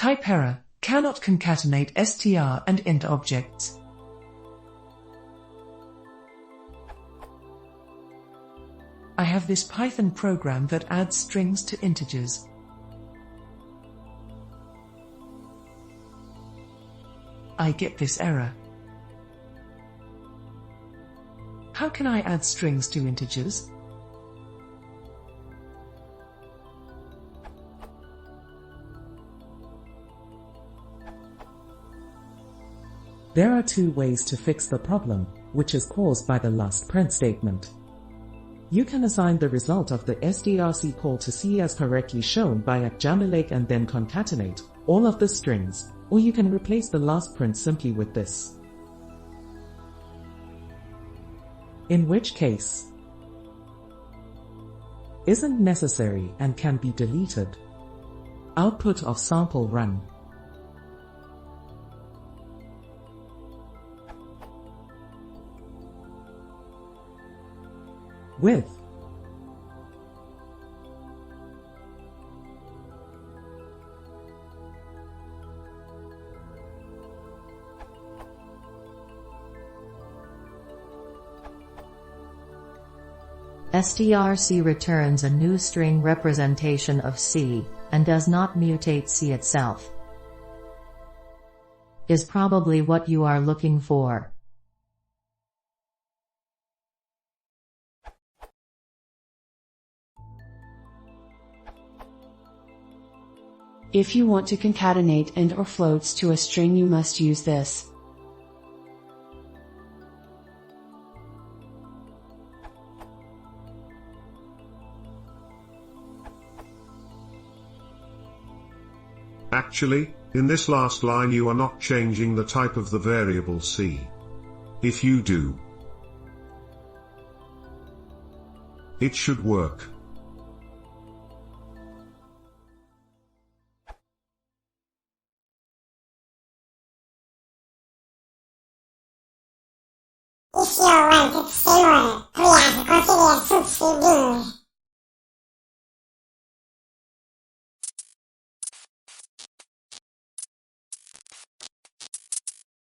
TypeError cannot concatenate str and int objects. I have this Python program that adds strings to integers. I get this error. How can I add strings to integers? There are two ways to fix the problem, which is caused by the last print statement. You can assign the result of the strc call to C as correctly shown by @jamilake and then concatenate all of the strings, or you can replace the last print simply with this. In which case, isn't necessary and can be deleted. Output of sample run. With strc returns a new string representation of C, and does not mutate C itself. Is probably what you are looking for. If you want to concatenate int or floats to a string, you must use this. Actually, in this last line you are not changing the type of the variable C. If you do, it should work. If you want to explore, please consider subscribing.